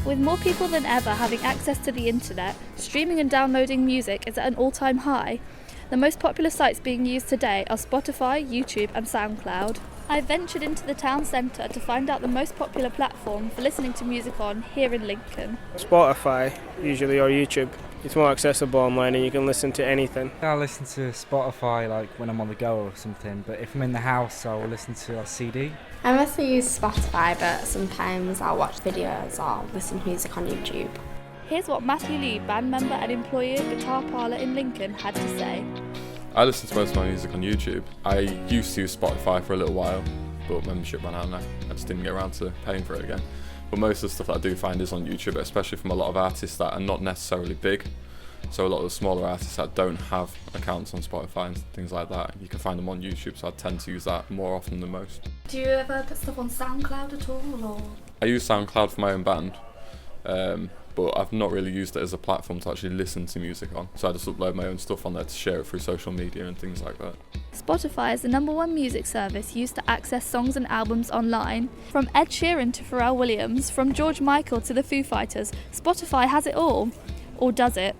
With more people than ever having access to the internet, streaming and downloading music is at an all-time high. The most popular sites being used today are Spotify, YouTube and SoundCloud. I ventured into the town centre to find out the most popular platform for listening to music on here in Lincoln. Spotify, usually, or YouTube. It's more accessible online and you can listen to anything. I listen to Spotify like when I'm on the go or something, but if I'm in the house I'll listen to a CD. I mostly use Spotify, but sometimes I'll watch videos or listen to music on YouTube. Here's what Matthew Lee, band member and employee at Guitar Parlour in Lincoln, had to say. I listen to most of my music on YouTube. I used to use Spotify for a little while, but membership ran out now. I just didn't get around to paying for it again. But most of the stuff that I do find is on YouTube, especially from a lot of artists that are not necessarily big. So a lot of the smaller artists that don't have accounts on Spotify and things like that, you can find them on YouTube, so I tend to use that more often than most. Do you ever put stuff on SoundCloud at all? Or? I use SoundCloud for my own band, but I've not really used it as a platform to actually listen to music on. So I just upload my own stuff on there to share it through social media and things like that. Spotify is the #1 music service used to access songs and albums online. From Ed Sheeran to Pharrell Williams, from George Michael to the Foo Fighters, Spotify has it all. Or does it?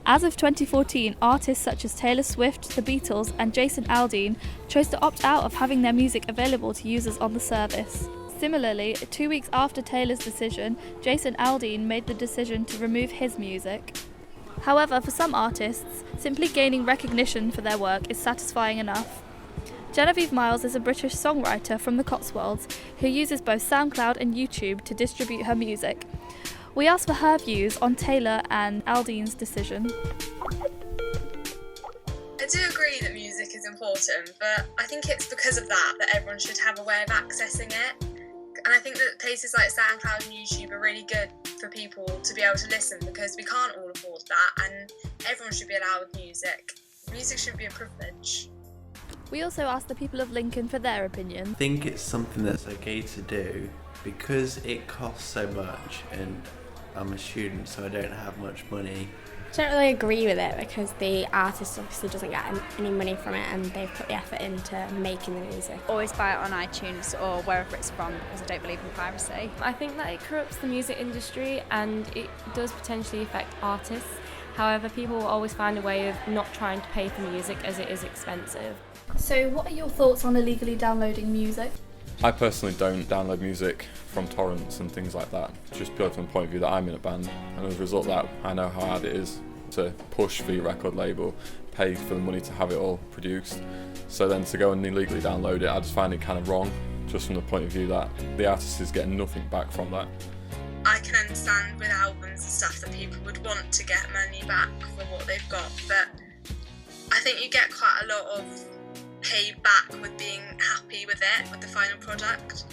As of 2014, artists such as Taylor Swift, the Beatles and Jason Aldean chose to opt out of having their music available to users on the service. Similarly, 2 weeks after Taylor's decision, Jason Aldean made the decision to remove his music. However, for some artists, simply gaining recognition for their work is satisfying enough. Genevieve Miles is a British songwriter from the Cotswolds who uses both SoundCloud and YouTube to distribute her music. We asked for her views on Taylor and Aldean's decision. I do agree that music is important, but I think it's because of that everyone should have a way of accessing it. And I think that places like SoundCloud and YouTube are really good for people to be able to listen because we can't all afford that and everyone should be allowed music. Music should be a privilege. We also asked the people of Lincoln for their opinion. I think it's something that's okay to do because it costs so much and I'm a student so I don't have much money. I don't really agree with it because the artist obviously doesn't get any money from it and they've put the effort into making the music. Always buy it on iTunes or wherever it's from because I don't believe in piracy. I think that it corrupts the music industry and it does potentially affect artists. However, people will always find a way of not trying to pay for music as it is expensive. So what are your thoughts on illegally downloading music? I personally don't download music from torrents and things like that, just purely from the point of view that I'm in a band, and as a result of that I know how hard it is to push for your record label, pay for the money to have it all produced. So then to go and illegally download it, I just find it kind of wrong, just from the point of view that the artist is getting nothing back from that. I can understand with albums and stuff that people would want to get money back for what they've got, but I think you get quite a lot of pay back with being happy with it, with the final product.